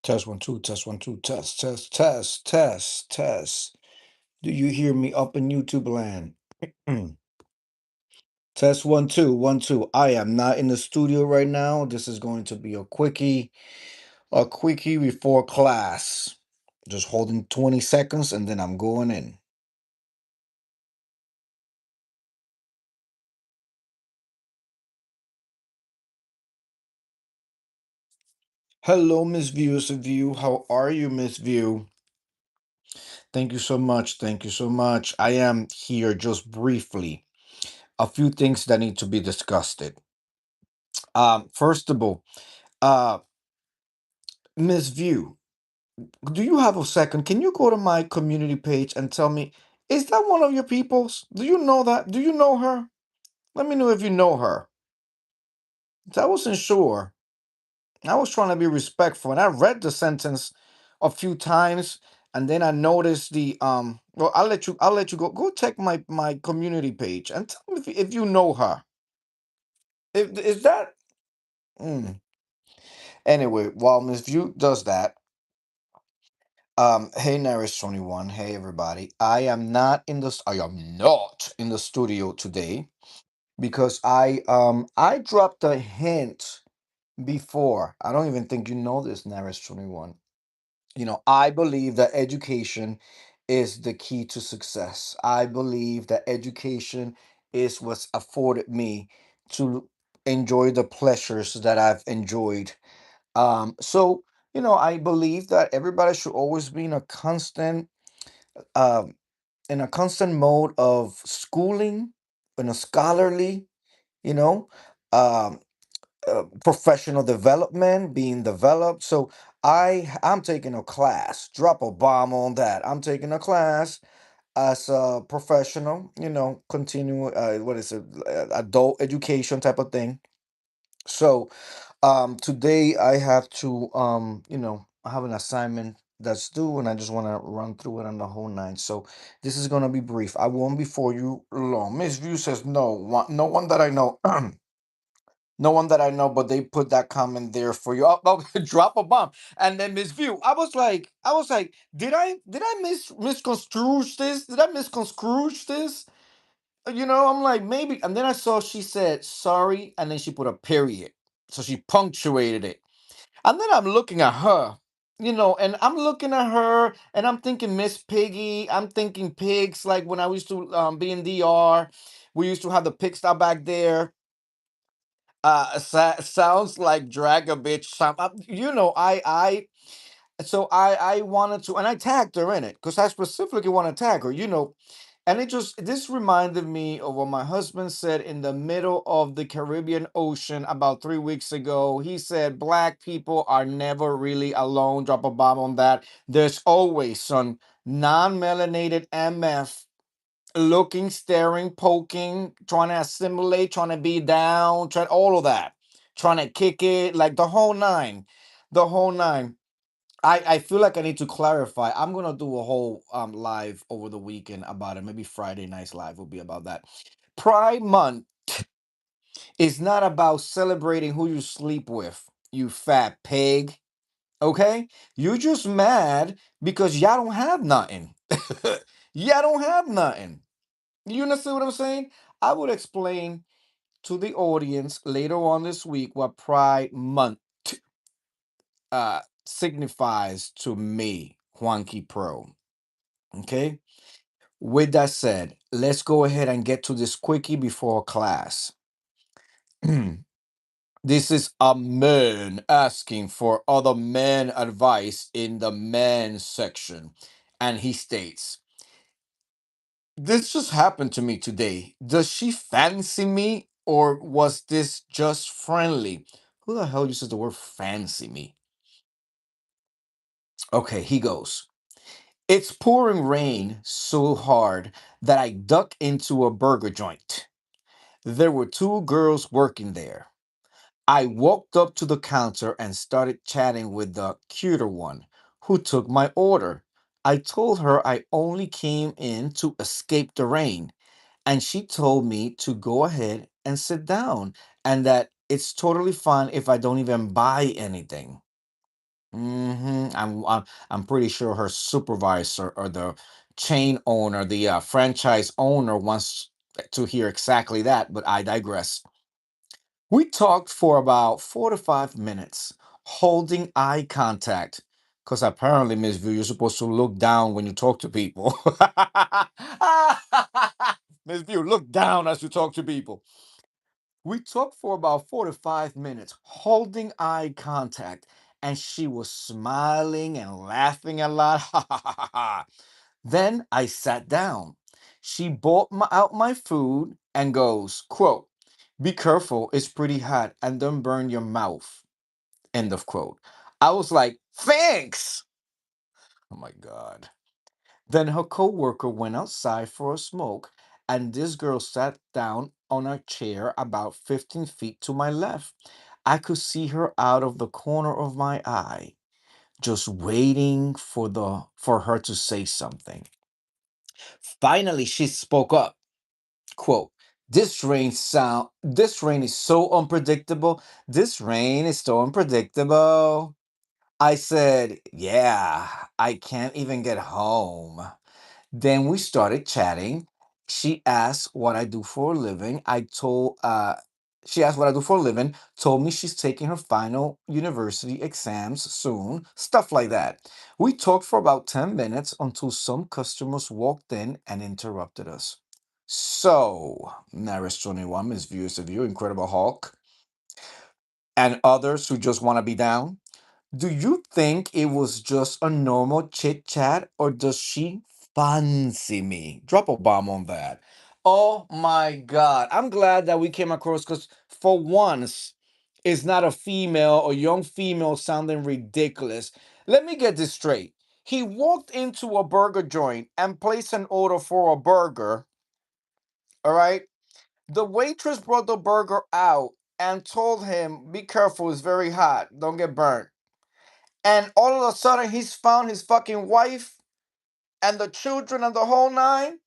Test one, two, test one, two, test. Do you hear me up in YouTube land? Test one, two, one, two. I am not in the studio right now. This is going to be a quickie before class. Just holding 20 seconds and then I'm going in. Hello, Miss View. How are you, Miss View? Thank you so much. Thank you so much. I am here just briefly. A few things that need to be discussed. First of all, uh, Miss View, do you have a second? Can you go to my community page and tell me, is that one of your peoples? Do you know that? Do you know her? Let me know if you know her. I wasn't sure. I was trying to be respectful, and I read the sentence a few times, and then I noticed the Well, I'll let you go. Go check my community page and tell me if you know her. If is that mm. Anyway, while Miss View does that, hey Naris 21, hey everybody. I am not in the studio today because I dropped a hint before. I don't even think you know this, Naris 21. I believe that education is the key to success. I believe that education is what's afforded me to enjoy the pleasures that I've enjoyed. So I believe that everybody should always be um, in a constant mode of schooling, in a scholarly, you know, um, professional development being developed. So I'm taking a class. Drop a bomb on that. I'm taking a class as a professional. Continue. What is it? Adult education type of thing. So today I have to I have an assignment that's due and I just want to run through it on the whole nine. So this is gonna be brief. I won't be for you long. Miss View says no one that I know. No one that I know, but they put that comment there for you. Oh, drop a bomb. And then Miss View, I was like, did I misconstrue this? Did I misconstrue this? I'm like, maybe. And then I saw she said sorry, and then she put a period. So she punctuated it. And then I'm looking at her, and I'm looking at her and I'm thinking Miss Piggy. I'm thinking pigs, like when I used to be in DR. We used to have the pig stop back there. Sounds like drag a bitch. I wanted to, and I tagged her in it because I specifically want to tag her. And this reminded me of what my husband said in the middle of the Caribbean Ocean about 3 weeks ago. He said, Black people are never really alone. Drop a bomb on that. There's always some non melanated MF looking, staring, poking, trying to assimilate, trying to be down, all of that, trying to kick it, like the whole nine. The whole nine. I feel like I need to clarify. I'm gonna do a whole live over the weekend about it. Maybe Friday night's live will be about that. Pride Month is not about celebrating who you sleep with, you fat pig. Okay? You just mad because y'all don't have nothing. Y'all don't have nothing. You understand what I'm saying? I will explain to the audience later on this week what Pride Month signifies to me, Juanki Pro. Okay. With that said, let's go ahead and get to this quickie before class. This is a man asking for other men advice in the men section. And he states, this just happened to me today. Does she fancy me or was this just friendly? Who the hell uses the word fancy me? Okay, he goes. It's pouring rain so hard that I duck into a burger joint. There were two girls working there. I walked up to the counter and started chatting with the cuter one who took my order. I told her I only came in to escape the rain, and she told me to go ahead and sit down and that it's totally fine if I don't even buy anything. I'm pretty sure her supervisor or the chain owner, the franchise owner, wants to hear exactly that. But I digress. We talked for about 4 to 5 minutes, holding eye contact. Because apparently, Miss View, you're supposed to look down when you talk to people. Miss View, look down as you talk to people. We talked for about 4 to 5 minutes, holding eye contact, and she was smiling and laughing a lot. Then I sat down. She brought out my food and goes, quote, "Be careful, it's pretty hot, and don't burn your mouth." End of quote. I was like, thanks. Oh my God. Then her coworker went outside for a smoke, and this girl sat down on a chair about 15 feet to my left. I could see her out of the corner of my eye, just waiting for her to say something. Finally, she spoke up. Quote, this rain is so unpredictable. This rain is so unpredictable. I said, yeah, I can't even get home. Then we started chatting. She asked what I do for a living. She asked what I do for a living, told me she's taking her final university exams soon, stuff like that. We talked for about 10 minutes until some customers walked in and interrupted us. So, Naris 21, Miss Viewers of You, Incredible Hulk, and others who just want to be down. Do you think it was just a normal chit chat or does she fancy me? Drop a bomb on that. Oh my God. I'm glad that we came across because for once, it's not a female or young female sounding ridiculous. Let me get this straight. He walked into a burger joint and placed an order for a burger. All right. The waitress brought the burger out and told him, "Be careful, it's very hot. Don't get burnt." And all of a sudden he's found his fucking wife and the children and the whole nine.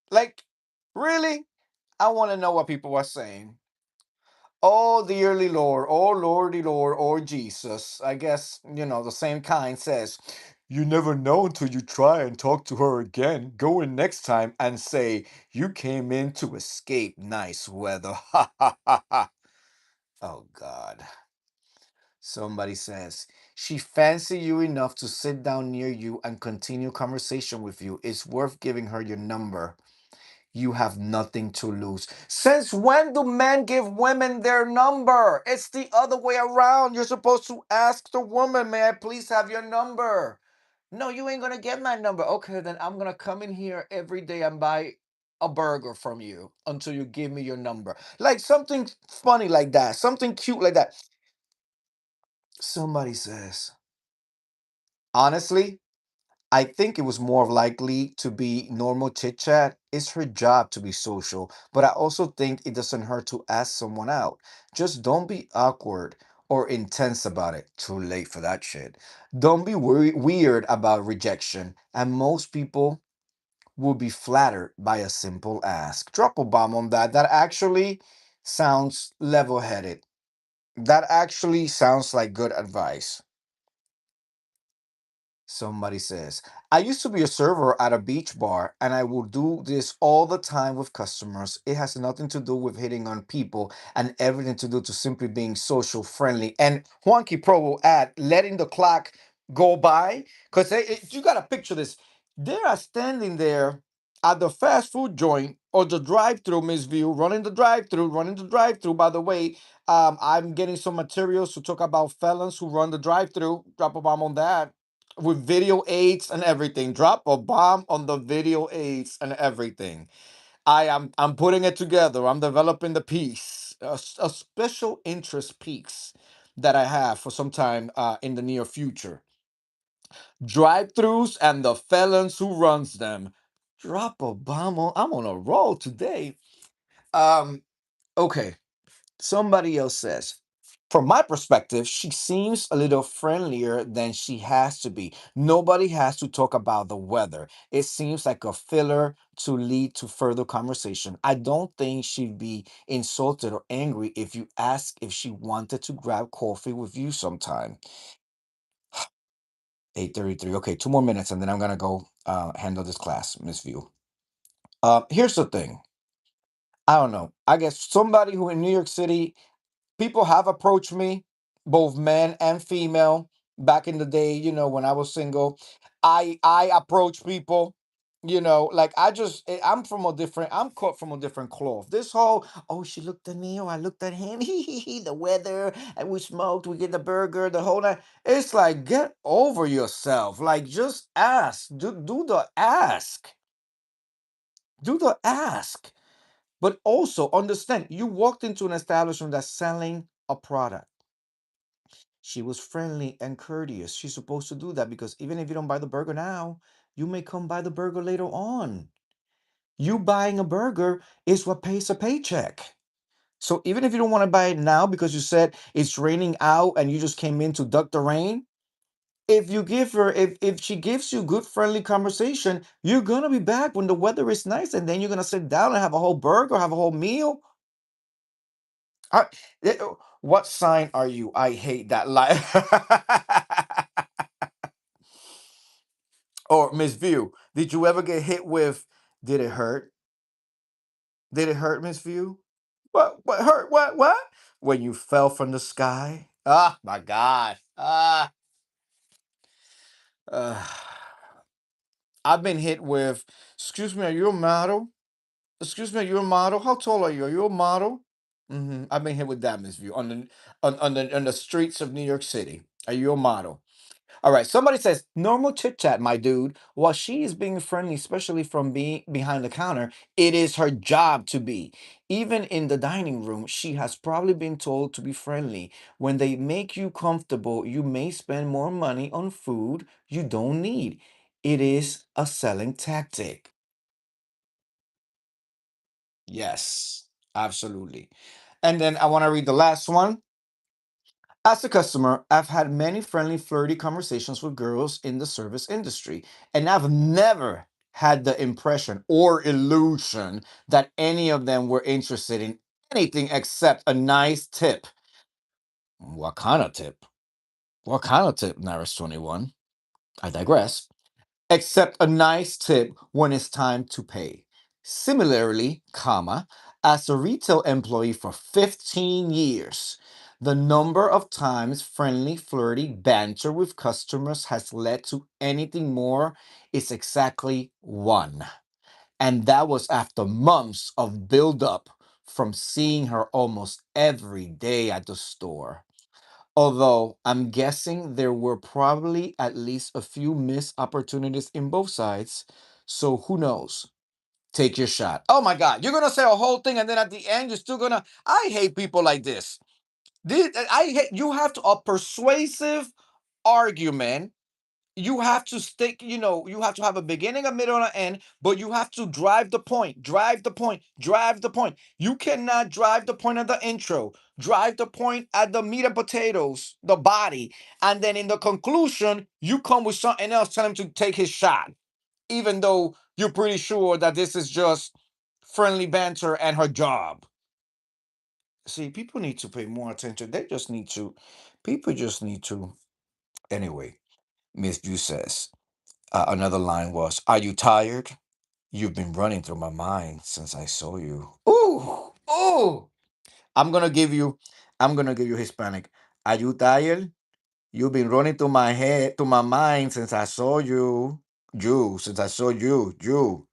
Like, really? I want to know what people are saying. Oh, dearly Lord, oh Lordy Lord, oh Jesus. I guess, the same kind says, "You never know until you try and talk to her again. Go in next time and say, you came in to escape nice weather." Ha ha ha ha. Oh God. Somebody says, "She fancy you enough to sit down near you and continue conversation with you. It's worth giving her your number. You have nothing to lose." Since when do men give women their number? It's the other way around. You're supposed to ask the woman, "May I please have your number?" No, you ain't gonna get my number. Okay, then I'm gonna come in here every day and buy a burger from you until you give me your number. Like something funny like that, something cute like that. Somebody says, honestly, I think it was more likely to be normal chit chat. It's her job to be social, but I also think it doesn't hurt to ask someone out. Just don't be awkward or intense about it. Too late for that shit. Don't be weird about rejection, and most people will be flattered by a simple ask. Drop a bomb on that. That actually sounds level headed. That actually sounds like good advice. Somebody says, "I used to be a server at a beach bar and I will do this all the time with customers. It has nothing to do with hitting on people and everything to do to simply being social friendly." And Juanki Pro will add, letting the clock go by. Because you got to picture this. They are standing there at the fast food joint or the drive through, Miss View, running the drive through. By the way, I'm getting some materials to talk about felons who run the drive through. Drop a bomb on that with video aids and everything. Drop a bomb on the video aids and everything. I'm putting it together. I'm developing the piece, a special interest piece that I have for some time in the near future. Drive-throughs and the felons who runs them. Drop a bomb on. I'm on a roll today. Um. Okay. Somebody else says, from my perspective, she seems a little friendlier than she has to be. Nobody has to talk about the weather. It seems like a filler to lead to further conversation. I don't think she'd be insulted or angry if you ask if she wanted to grab coffee with you sometime. 8:33. Okay, 2 more minutes, and then I'm gonna go handle this class, Miss View. Here's the thing. I don't know. I guess somebody who in New York City, people have approached me, both men and female, back in the day, when I was single. I approach people, like I'm from a different, I'm cut from a different cloth. This whole, oh, she looked at me, or I looked at him, the weather, and we smoked, we get the burger, the whole night. It's like, get over yourself. Like, just ask. Do the ask. Do the ask. But also understand, you walked into an establishment that's selling a product. She was friendly and courteous. She's supposed to do that because even if you don't buy the burger now, you may come buy the burger later on. You buying a burger is what pays a paycheck. So even if you don't want to buy it now because you said it's raining out and you just came in to duck the rain, if she gives you good friendly conversation, you're gonna be back when the weather is nice, and then you're gonna sit down and have a whole burger, have a whole meal. I, what sign are you? I hate that lie. Or Miss View, did you ever get hit with? Did it hurt? Did it hurt, Miss View? What hurt? What? When you fell from the sky? Ah, my God. Uh, I've been hit with. Excuse me, are you a model? Excuse me, are you a model? How tall are you? Are you a model? I've been hit with that, Miss View, on the streets of New York City. Are you a model? All right, somebody says normal chit chat, my dude. While she is being friendly, especially from being behind the counter, it is her job to be. Even in the dining room, she has probably been told to be friendly. When they make you comfortable, you may spend more money on food you don't need. It is a selling tactic. Yes, absolutely. And then I want to read the last one. As a customer, I've had many friendly, flirty conversations with girls in the service industry, and I've never had the impression or illusion that any of them were interested in anything except a nice tip. What kind of tip? What kind of tip, Naris 21? I digress. Except a nice tip when it's time to pay. Similarly, comma, as a retail employee for 15 years, the number of times friendly, flirty banter with customers has led to anything more is exactly one. And that was after months of build-up from seeing her almost every day at the store. Although I'm guessing there were probably at least a few missed opportunities in both sides. So who knows? Take your shot. Oh my God. You're going to say a whole thing and then at the end, you're still going to. I hate people like this. I hate. You have to. A persuasive argument, you have to stick, you have to have a beginning, a middle, and an end, but you have to drive the point, drive the point, drive the point. You cannot drive the point at the intro, drive the point at the meat and potatoes, the body, and then in the conclusion, you come with something else, tell him to take his shot, even though you're pretty sure that this is just friendly banter and her job. See, people need to pay more attention. People just need to. Anyway, Miss View says, another line was, "Are you tired? You've been running through my mind since I saw you." Ooh, ooh. I'm gonna give you, I'm gonna give you Hispanic. Are you tired? You've been running through my head, through my mind since I saw you. Since I saw you.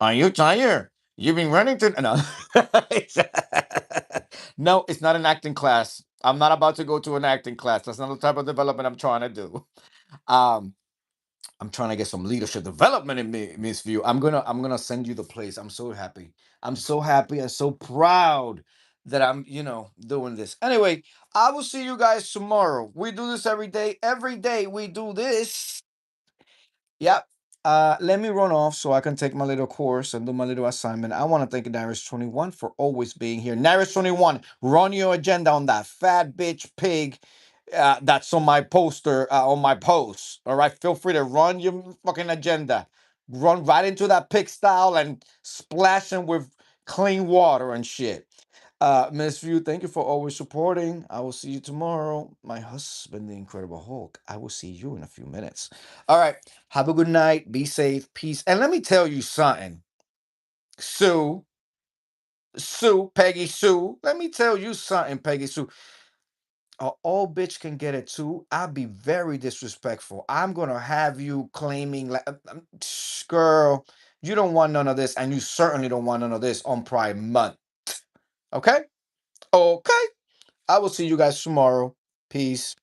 Are you tired? You've been running through. No, no, it's not an acting class. I'm not about to go to an acting class. That's not the type of development I'm trying to do. Um, I'm trying to get some leadership development in me, Miss View. I'm gonna send you the place. I'm so happy. I'm so happy and so proud that I'm, doing this. Anyway, I will see you guys tomorrow. We do this every day. Every day we do this. Yep. Let me run off so I can take my little course and do my little assignment. I want to thank Naris21 for always being here. Naris21, run your agenda on that fat bitch pig that's on my poster, on my post. All right, feel free to run your fucking agenda. Run right into that pig style and splash him with clean water and shit. Miss View, thank you for always supporting. I will see you tomorrow. My husband, the Incredible Hulk. I will see you in a few minutes. All right. Have a good night. Be safe. Peace. And let me tell you something. Sue, Sue, Peggy Sue. Let me tell you something, Peggy Sue. A old bitch can get it too. I'll be very disrespectful. I'm gonna have you claiming like, girl, you don't want none of this, and you certainly don't want none of this on Pride Month. Okay? Okay. I will see you guys tomorrow. Peace.